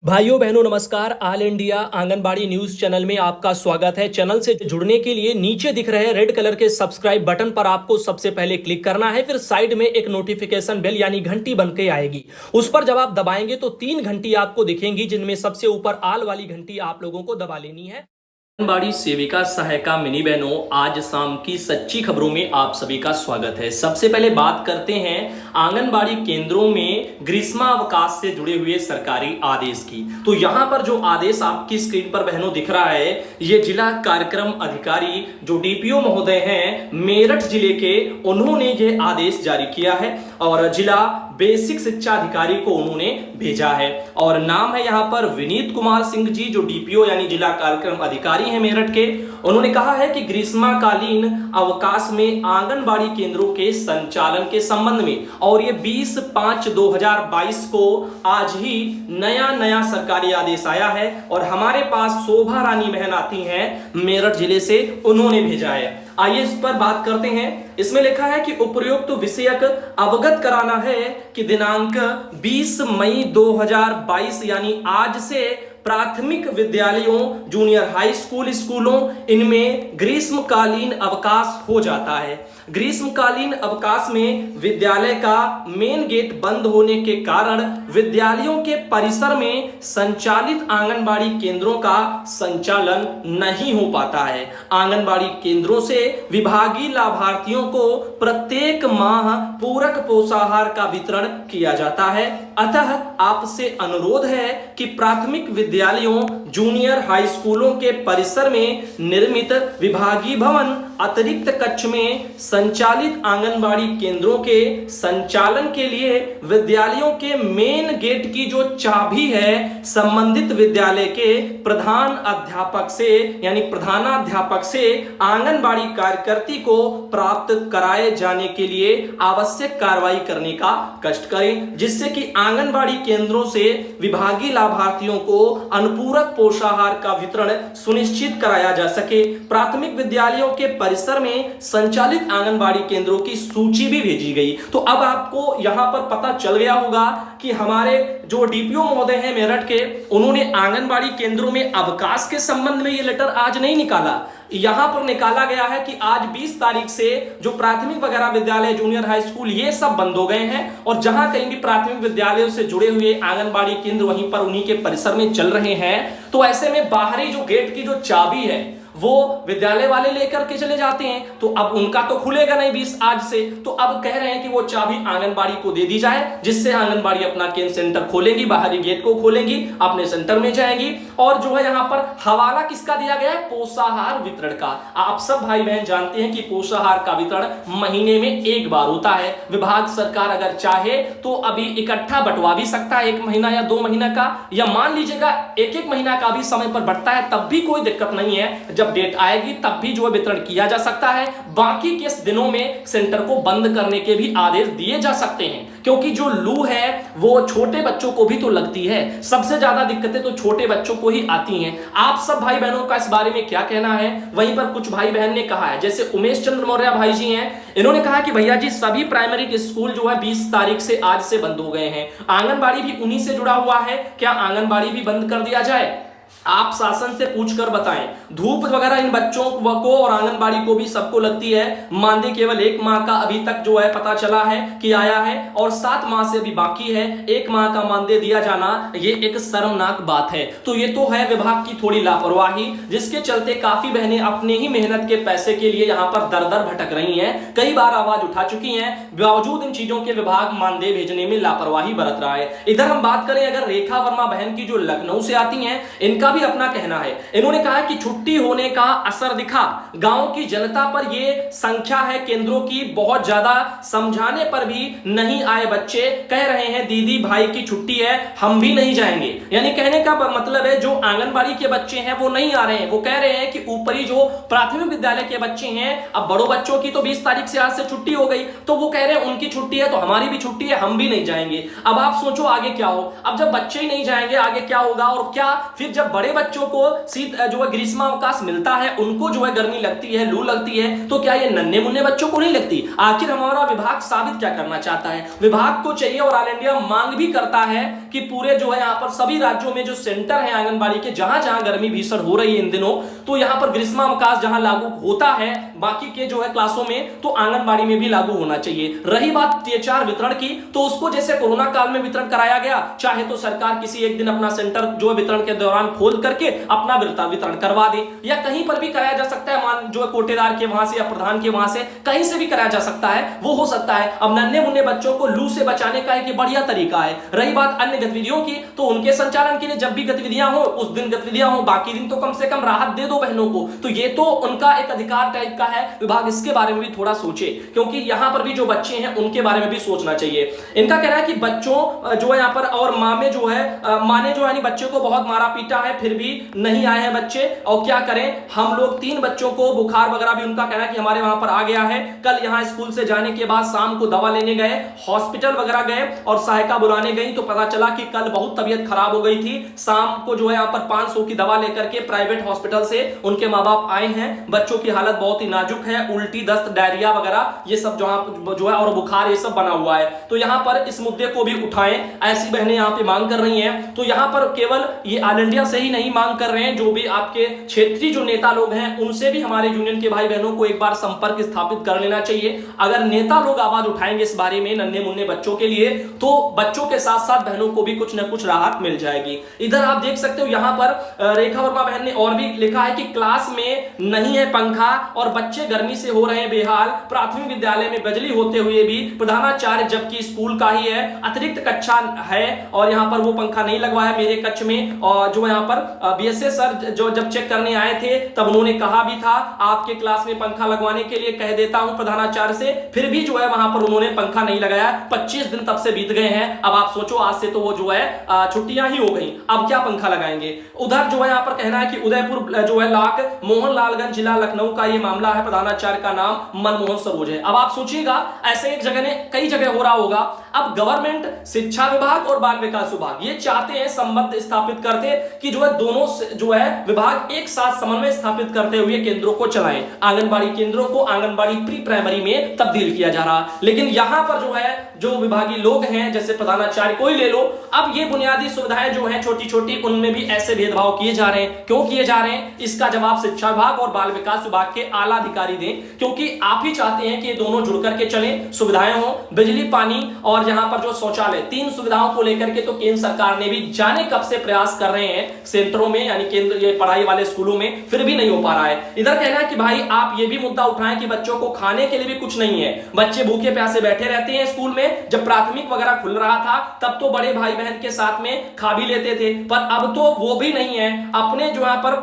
भाइयों बहनों नमस्कार। All India anganwadi news channel में आपका स्वागत है। चैनल से जुड़ने के लिए नीचे दिख रहे रेड कलर के सब्सक्राइब बटन पर आपको सबसे पहले क्लिक करना है। फिर साइड में एक नोटिफिकेशन बेल यानी घंटी बन के आएगी, उस पर जब आप दबाएंगे तो 3 घंटी आपको दिखेंगी, जिनमें सबसे ऊपर आल वाली घंटी आप लोगों को दबा लेनी है। आंगनबाड़ी सेविका सहायिका मिनी बहनों, आज शाम की सच्ची खबरों में आप सभी का स्वागत है। सबसे पहले बात करते हैं आंगनबाड़ी केंद्रों में ग्रीष्मावकाश से जुड़े हुए सरकारी आदेश की। तो यहां पर जो आदेश आपकी स्क्रीन पर बहनों दिख रहा है, ये जिला कार्यक्रम अधिकारी जो डीपीओ महोदय हैं मेरठ जिले के, उन्होंने ये आदेश जारी किया है और जिला बेसिक शिक्षा अधिकारी को उन्होंने भेजा है। और नाम है यहां पर विनीत कुमार सिंह जी, जो डीपीओ यानी जिला कार्यक्रम अधिकारी हैं मेरठ के। उन्होंने कहा है कि ग्रीष्मकालीन अवकाश में आंगनबाड़ी केंद्रों के संचालन के संबंध में, और ये 20/5/2022 को आज ही नया सरकारी आदेश आया है और हमारे पास शोभा रानी बहन आती हैं मेरठ जिले से, उन्होंने भेजा है। आइए इस पर बात करते हैं। इसमें लिखा है कि उपयुक्त विषयक अवगत कराना है कि दिनांक 20 मई 2022 यानी आज से प्राथमिक विद्यालयों, जूनियर हाई स्कूल स्कूलों, इनमें ग्रीष्मकालीन अवकाश हो जाता है। ग्रीष्मकालीन अवकाश में विद्यालय का मेन गेट बंद होने के कारण विद्यालयों के परिसर में संचालित आंगनबाड़ी केंद्रों का संचालन नहीं हो पाता है। आंगनबाड़ी केंद्रों से विभागीय लाभार्थियों को प्रत्येक माह पूरक पोषाहार का वितरण किया जाता है। अतः आपसे अनुरोध है कि प्राथमिक विद्यालयों, जूनियर हाई स्कूलों के परिसर में निर्मित विभागीय भवन अतिरिक्त कक्ष में संचालित आंगनबाड़ी केंद्रों के संचालन के लिए विद्यालयों के मेन गेट की जो चाबी है संबंधित विद्यालय के प्रधान अध्यापक से यानी प्रधानाध्यापक से आंगनबाड़ी कार्यकर्ती को प्राप्त कराए जाने के लिए आवश्यक कार्रवाई करने का कष्ट करें, जिससे कि आंगनबाड़ी केंद्रों से विभागीय लाभार्थियों को अनुपूरक पोषाहार का वितरण सुनिश्चित कराया जा सके। प्राथमिक विद्यालयों के परिसर में संचालित आंगनबाड़ी केंद्रों की सूची भी भेजी गई। तो अब आपको यहां पर पता चल गया होगा कि हमारे जो डीपीओ महोदय हैं मेरठ के, उन्होंने आंगनबाड़ी केंद्रों में अवकाश के संबंध में यह लेटर आज नहीं निकाला। यहां पर निकाला गया है कि आज 20 तारीख से जो प्राथमिक वगैरह विद्यालय, जूनियर हाई स्कूल, ये सब बंद हो गए हैं और जहां कहीं भी प्राथमिक विद्यालयों से जुड़े हुए आंगनबाड़ी केंद्र वहीं पर उन्हीं के परिसर में चल रहे हैं। तो ऐसे में बाहरी जो गेट की जो चाबी है वो विद्यालय वाले लेकर के चले जाते हैं, तो अब उनका तो खुलेगा नहीं 20 आज से। तो अब कह रहे हैं कि वो चाबी आंगनबाड़ी को दे दी जाए, जिससे आंगनबाड़ी अपना केंद्र सेंटर खोलेगी, बाहरी गेट को खोलेंगी, अपने सेंटर में जाएंगी। और जो है यहाँ पर हवाला किसका दिया गया है? पोषाहार वितरण का। आप सब भाई बहन जानते हैं कि पोषाहार का वितरण महीने में एक बार होता है। विभाग सरकार अगर चाहे तो अभी इकट्ठा बंटवा भी सकता है, 1 महीना या 2 महीना का, या मान लीजिएगा 1-1 महीना का भी समय पर बढ़ता है, तब भी कोई दिक्कत नहीं है। जब डेट आएगी तब भी जो है वितरण किया जा सकता है। बाकी के दिनों में सेंटर को बंद करने के भी आदेश दिए जा सकते हैं, क्योंकि जो लू है वो छोटे बच्चों को भी तो लगती है। सबसे ज्यादा दिक्कतें तो छोटे बच्चों को ही आती हैं। आप सब भाई बहनों का इस बारे में क्या कहना है? वहीं पर कुछ भाई बहन ने कहा है, जैसे उमेश चंद्र मौर्य भाई जी हैं, इन्होंने कहा कि भैया जी सभी प्राइमरी के स्कूल जो है 20 तारीख से आज से बंद हो गए हैं। आंगनबाड़ी भी उन्हीं से जुड़ा हुआ है, क्या आंगनबाड़ी भी बंद कर दिया जाए? आप शासन से पूछकर बताएं। धूप वगैरह इन बच्चों को और आंगनबाड़ी को भी सबको लगती है। मानदेय केवल 1 माह का अभी तक जो है पता चला है कि आया है और 7 माह से अभी बाकी है। 1 माह का मानदेय दिया जाना ये एक शर्मनाक बात है। तो ये तो है विभाग की थोड़ी लापरवाही, जिसके चलते काफी बहनें अपने ही मेहनत के पैसे के लिए यहाँ पर दर दर भटक रही हैं। कई बार आवाज उठा चुकी हैं, बावजूद इन चीजों के विभाग मानदेय भेजने में लापरवाही बरत रहा है। इधर हम बात करें अगर रेखा वर्मा बहन की, जो लखनऊ से आती हैं, इनका भी अपना कहना है। इन्होंने कहा कि छुट्टी होने का असर दिखा, गांव की जनता पर ये संख्या है केंद्रों की बहुत ज्यादा, समझाने पर भी नहीं आए बच्चे, कह रहे हैं दीदी भाई की छुट्टी है, हम भी नहीं जाएंगे। यानी कहने का मतलब है जो आंगनबाड़ी के बच्चे हैं वो नहीं आ रहे हैं। वो कह रहे हैं कि ऊपरी जो प्राथमिक विद्यालय के बच्चे हैं, अब बड़ों बच्चों की तो 20 तारीख से आज से छुट्टी हो गई, तो वो कह रहे हैं उनकी छुट्टी है तो हमारी भी छुट्टी है, हम भी नहीं जाएंगे। अब आप सोचो आगे क्या हो। अब जब बच्चे ही नहीं जाएंगे आगे क्या होगा, और क्या फिर जब बड़े बच्चों को शीत जो है ग्रीष्मावकाश मिलता है, उनको जो है गर्मी लगती है, लू लगती है, तो क्या ये नन्हे मुन्ने बच्चों को नहीं लगती? आखिर हमारा विभाग साबित क्या करना चाहता है? विभाग को चाहिए और ऑल इंडिया मांग भी करता है कि पूरे जो है यहाँ पर सभी राज्यों में जो सेंटर है आंगनबाड़ी के, जहां जहां गर्मी भीषण हो रही है इन दिनों, तो यहां पर ग्रीष्मावकाश जहां लागू होता है बाकी के जो है क्लासों में, तो आंगनबाड़ी में भी लागू होना चाहिए। रही बात THR वितरण की, तो उसको जैसे कोरोना काल में वितरण कराया गया, चाहे तो सरकार किसी एक दिन अपना सेंटर जो है वितरण के दौरान खोल करके अपना वितरण करवा दे, या कहीं पर भी कराया जा सकता है, मान जो है कोटेदार के वहां से या प्रधान के वहां से कहीं से भी कराया जा सकता है, वो हो सकता है। अब नन्हे मुन्ने बच्चों को लू से बचाने का एक बढ़िया तरीका है। रही बात अन्य गतिविधियों की, तो उनके संचालन के लिए जब भी गतिविधियां हो उस दिन गतिविधियां हो, बाकी दिन तो कम से कम राहत दे दो बहनों को। तो ये तो उनका एक अधिकार टाइप का है, विभाग इसके बारे में भी थोड़ा सोचे, क्योंकि यहां पर भी जो बच्चे हैं उनके बारे में भी सोचना चाहिए। इनका कहना है कि बच्चों जो है यहां पर और मां में जो है मां ने जो है बच्चे को बहुत मारा पीटा है, फिर भी नहीं आए हैं बच्चे, और क्या करें हम लोग। 3 बच्चों को बुखार वगैरह भी उनका कहना है कि हमारे वहां पर आ गया है। कल यहां स्कूल से जाने के बाद शाम को दवा लेने गए, हॉस्पिटल वगैरह गए और सहायिका बुलाने गई, तो पता चला कि कल बहुत तबीयत खराब हो गई थी। शाम को जो है यहाँ पर 500 की दवा लेकर के प्राइवेट हॉस्पिटल से उनके माँ बाप आए हैं। बच्चों की हालत बहुत ही नाजुक है, उल्टी, दस्त, डायरिया वगैरह ये सब जो है और बुखार ये सब बना हुआ है। तो यहाँ पर इस मुद्दे को भी उठाएं, ऐसी बहनें यहाँ पे मांग कर रही हैं। तो यहाँ पर केवल ये ऑल इंडिया से ही नहीं मांग कर रहे हैं, जो भी आपके क्षेत्रीय जो नेता लोग हैं उनसे भी हमारे यूनियन के भाई बहनों को एक बार संपर्क स्थापित कर लेना चाहिए। अगर नेता लोग आवाज उठाएंगे इस बारे में नन्हे मुन्ने बच्चों के लिए, तो बच्चों के साथ साथ बहनों को भी कुछ न कुछ राहत मिल जाएगी। इधर आप देख सकते हो यहाँ पर रेखा वर्मा बहन ने और भी लिखा है कि क्लास में नहीं है पंखा और बच्चे गर्मी से हो रहे हैं बेहाल। प्राथमिक विद्यालय में बिजली होते हुए भी प्रधानाचार्य जबकि स्कूल का ही है, अतिरिक्त कक्षा है और यहाँ पर वो पंखा नहीं लगवाया मेरे कक्ष में। और जो यहाँ पर BSS सर जो जब चेक करने आए थे तब उन्होंने कहा भी था आपके क्लास में पंखा लगवाने के लिए कह देता हूं प्रधानाचार्य से, फिर भी जो है वहां पर उन्होंने पंखा नहीं लगाया। 25 दिन तब से बीत गए हैं। अब आप सोचो आज से तो वो जो है छुट्टियां ही हो गई, अब क्या पंखा लगाएंगे। उधर जो है यहाँ पर कहना है कि उदयपुर जो है लाख मोहनलालगंज जिला लखनऊ का ये मामला है, प्रधानाचार्य का नाम मनमोहन सरोज है। अब आप सोचिएगा ऐसे एक जगह ने कई जगह हो रहा होगा। अब गवर्नमेंट, शिक्षा विभाग और बाल विकास विभाग ये चाहते हैं संबंध स्थापित करते कि जो है दोनों जो है विभाग एक साथ समन्वय स्थापित करते हुए केंद्रों को चलाएं। आंगनबाड़ी केंद्रों को आंगनबाड़ी प्री प्राइमरी में तब्दील किया जा रहा, लेकिन यहां पर जो है जो विभागीय लोग हैं जैसे प्रधानाचार्य को ही ले लो, अब ये बुनियादी सुविधाएं जो हैं छोटी छोटी उनमें भी ऐसे भेदभाव किए जा रहे हैं। क्यों किए जा रहे हैं इसका जवाब शिक्षा विभाग और बाल विकास विभाग के आला अधिकारी दें, क्योंकि आप ही चाहते हैं कि ये दोनों जुड़ करके चलें, सुविधाएं हो, बिजली, पानी और यहाँ पर जो शौचालय, 3 सुविधाओं को लेकर के तो केंद्र सरकार ने भी जाने कब से प्रयास कर रहे हैं सेंटरों में, यानी केंद्र ये पढ़ाई वाले स्कूलों में, फिर भी नहीं हो पा रहा है। इधर कहना है कि भाई आप ये भी मुद्दा उठाएं कि बच्चों को खाने के लिए भी कुछ नहीं है, बच्चे भूखे प्यासे बैठे रहते हैं स्कूल में। जब प्राथमिक वगैरह खुल रहा था तब तो बड़े भाई बहन के साथ में खा भी लेते थे, पर अब तो वो भी नहीं है, अपने जो यहाँ पर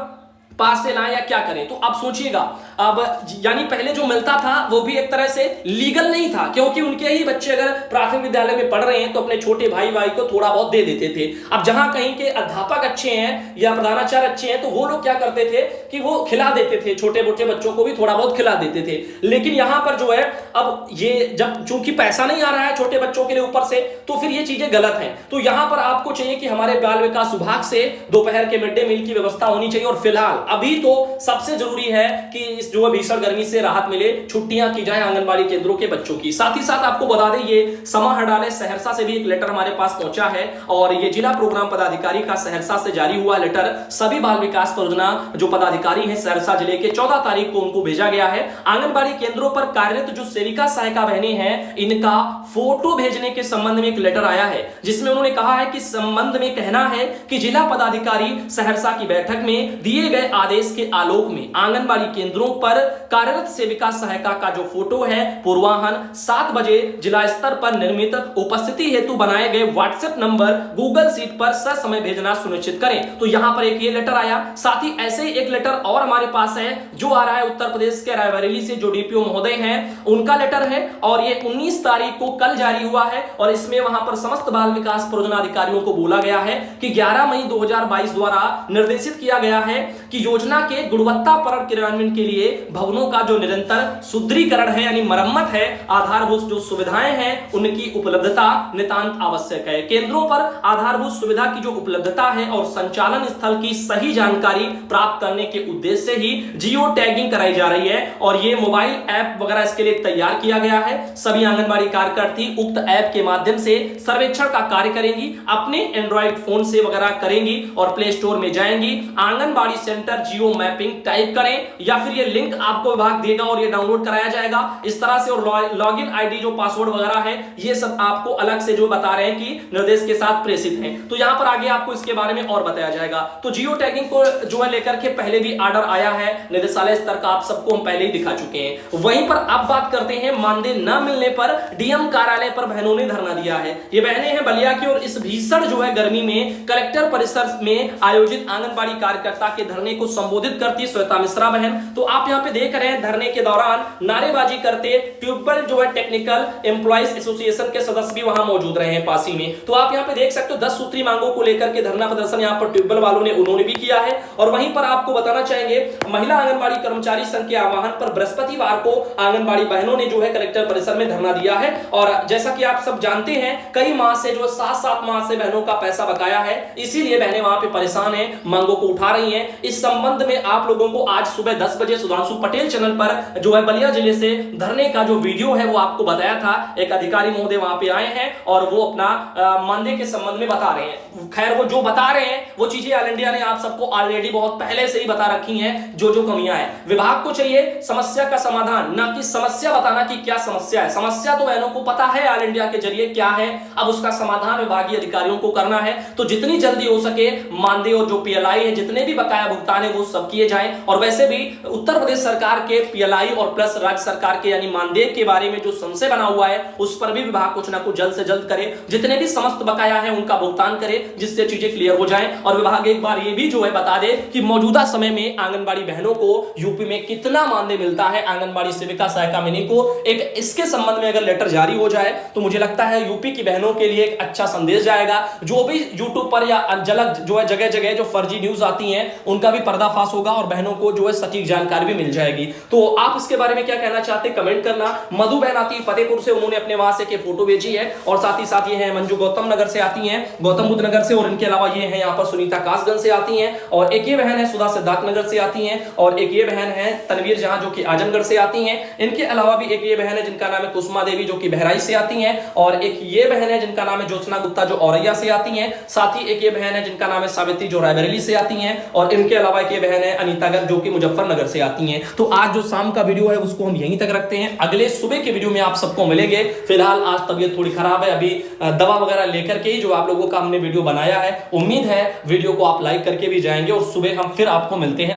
पास से लाएं या क्या करें। तो आप सोचिएगा, अब यानी पहले जो मिलता था वो भी एक तरह से लीगल नहीं था, क्योंकि उनके ही बच्चे अगर प्राथमिक विद्यालय में पढ़ रहे हैं तो अपने छोटे भाई को थोड़ा बहुत दे देते थे। अब जहां कहीं के अध्यापक अच्छे हैं या प्रधानाचार्य अच्छे हैं तो वो लोग क्या करते थे कि वो खिला देते थे, छोटे मोटे बच्चों को भी थोड़ा बहुत खिला देते थे। लेकिन यहां पर जो है अब ये जब चूंकि पैसा नहीं आ रहा है छोटे बच्चों के लिए ऊपर से, तो फिर ये चीजें गलत हैं। तो यहां पर आपको चाहिए कि हमारे बाल विकास विभाग से दोपहर के मिड डे मील की व्यवस्था होनी चाहिए। और फिलहाल अभी तो सबसे जरूरी है कि इस जो भीषण गर्मी से राहत मिले, छुट्टियां की जाए आंगनबाड़ी केंद्रों के बच्चों की। साथ ही साथ आपको बता दें ये समा हड़ाले सहरसा से भी एक लेटर हमारे पास पहुंचा है और ये जिला प्रोग्राम पदाधिकारी का सहरसा से जारी हुआ लेटर सभी बाल विकास परियोजना जो पदाधिकारी हैं सहरसा जिले के 14 तारीख को उनको भेजा गया है। आंगनबाड़ी केंद्रों पर कार्यरत जो सेविका सहायिका बहनें हैं इनका फोटो भेजने के संबंध में एक लेटर आया है, जिसमें उन्होंने कहा है कि संबंध में कहना है कि जिला पदाधिकारी सहरसा की बैठक में दिए गए आदेश के आलोक में आंगनबाड़ी केंद्रों पर कार्यरत सेविका सहायिका का जो फोटो है पूर्वाह्न 7 बजे जिला स्तर पर निर्मित उपस्थिति हेतु बनाए गए व्हाट्सएप नंबर गूगल शीट पर ससमय भेजना सुनिश्चित करें। तो यहां पर एक ये लेटर आया। साथ ही ऐसे ही एक लेटर और हमारे पास है जो आ रहा है उत्तर प्रदेश के रायबरेली से, जो डीपीओ महोदय हैं उनका लेटर है और ये 19 तारीख को कल जारी हुआ है। और इसमें वहां पर समस्त बाल विकास परियोजना अधिकारियों को बोला गया है कि 11 मई 2022 द्वारा निर्देशित किया गया है कि योजना के गुणवत्तापरक क्रियान्वयन के लिए भवनों का जो निरंतर सुदृढ़ीकरण है यानी मरम्मत है, आधारभूत जो सुविधाएं हैं उनकी उपलब्धता नितांत आवश्यक है। केंद्रों पर आधारभूत सुविधा की जो उपलब्धता है और संचालन स्थल की सही जानकारी प्राप्त करने के उद्देश्य से ही जियो टैगिंग कराई जा रही है और ये मोबाइल ऐप वगैरह इसके लिए तैयार किया गया है। सभी आंगनबाड़ी कार्यकर्ती उक्त ऐप के माध्यम से सर्वेक्षण का कार्य करेंगी, अपने एंड्रॉइड फोन से वगैरह करेंगी और प्ले स्टोर में जाएंगी, anganwadi centre geo mapping type करें या फिर ये लिंक आपको विभाग देगा और ये डाउनलोड कराया जाएगा इस तरह से। और लॉगिन आईडी जो पासवर्ड वगैरह है ये सब आपको अलग से जो बता रहे हैं कि निर्देश के साथ प्रेषित है। तो यहां पर आगे आपको इसके बारे में और बताया जाएगा। तो जियो टैगिंग को जो है लेकर के पहले भी ऑर्डर आया है निदेशालय स्तर का, आप सबको हम पहले ही दिखा चुके हैं। वहीं पर अब बात करते हैं मानदेय न मिलने पर डीएम कार्यालय पर बहनों ने धरना दिया है। ये बहनें हैं बलिया की और इस भीषण जो है गर्मी में कलेक्टर परिसर में आयोजित आंगनबाड़ी कार्यकर्ता के धरने को संबोधित करती श्वेता मिश्रा बहन। तो आप यहां पे देख रहे हैं धरने के दौरान नारेबाजी करते ट्यूबवेल जो है टेक्निकल एम्प्लॉइज एसोसिएशन के सदस्य भी वहां मौजूद रहे हैं पासी में। तो आप यहां पे देख सकते हो 10 सूत्री मांगों को लेकर के धरना प्रदर्शन यहां पर ट्यूबवेल वालों ने उन्होंने भी किया है। और वहीं पर आपको बताना चाहेंगे महिला आंगनबाड़ी कर्मचारी संघ के आह्वान पर बृहस्पतिवार को आंगनबाड़ी बहनों ने जो है कलेक्टर परिसर में धरना दिया है। और जैसा कि आप सब जानते हैं कई माह से जो 7-7 माह से बहनों का पैसा बकाया है, इसीलिए बहनें वहां पे परेशान हैं, मांगों को उठा रही हैं। इस संबंध में आप लोगों को आज सुबह 10 बजे सुधांशु पटेल चैनल पर जो है बलिया जिले से धरने का जो वीडियो है वो आपको बताया था। एक अधिकारी महोदय वहां पे आए हैं और वो अपना मानदेय के संबंध में बता रहे हैं। खैर वो जो बता रहे हैं वो चीजें ऑल इंडिया ने आप सबको ऑलरेडी बहुत पहले से ही बता रखी हैं, जो जो कमियां हैं। विभाग को चाहिए समस्या का समाधान, ना कि समस्या बताना कि क्या समस्या है। समस्या तो बहनों को पता है ऑल इंडिया के जरिए क्या है, अब उसका समाधान विभागीय अधिकारियों को करना है। तो जितनी जल्दी हो सके मानदेय और जो पीएलआई है जितने भी बकाया भुगतान है वो सब किए जाएं। और वैसे भी उत्तर प्रदेश सरकार के पीएलआई और प्लस राज्य सरकार के यानी मानदेय के बारे में जो संशय बना हुआ है उस पर भी विभाग कुछ ना कुछ जल्द से जल्द करे, जितने भी समस्त बकाया है उनका भुगतान करे, जिससे चीजें क्लियर हो जाएं। और विभाग एक बार ये भी जो है बता दे कि मौजूदा समय में आंगनबाड़ी बहनों को यूपी में कितना मानदेय मिलता है, आंगनबाड़ी सेविका सहायिका मिनी को एक इसके संबंध में अगर लेटर जारी हो जाए तो मुझे लगता है यूपी की बहनों के लिए एक अच्छा संदेश जाएगा। जो भी यूट्यूब पर या जो है जगह जगह जो फर्जी न्यूज आती हैं उनका भी पर्दाफाश होगा और बहनों को जो है सटीक जानकारी भी मिल जाएगी। तो आप इसके बारे में क्या कहना चाहते हैं कमेंट करना। मधु बहन आती है फतेहपुर से, उन्होंने अपने वहां से के फोटो भेजी है। और साथ ही साथ ये है मंजू गौतम नगर से आती हैं, गौतम बुद्ध नगर से। और इनके अलावा ये है यहाँ पर सुनीता कासगंज से आती हैं। और एक ये बहन है सुधा सिद्धार्थ नगर से आती हैं। और एक ये बहन है तनवीर जहां जो कि आजमगढ़ से आती हैं। इनके अलावा भी एक ये बहन है जिनका नाम है कुसुमा देवी जो कि बहराइच से आती हैं। और एक ये बहन है जिनका नाम है ज्योत्सना गुप्ता जो औरैया से आती हैं। साथ ही एक ये बहन है जिनका नाम है सावित्री जो रायबरेली से आती हैं। और इनके अलावा एक ये बहन है अनीता गर्ग जो कि मुजफ्फरनगर से आती हैं। तो आज जो शाम का वीडियो है उसको हम यहीं तक रखते हैं, अगले सुबह के वीडियो में आप सबको मिलेंगे। फिलहाल आज तबीयत थोड़ी खराब है, अभी दवा वगैरह लेकर के ही जो आप लोगों का हमने वीडियो बनाया है। उम्मीद है वीडियो को आप लाइक करके भी जाएंगे और सुबह हम फिर आपको मिलते हैं।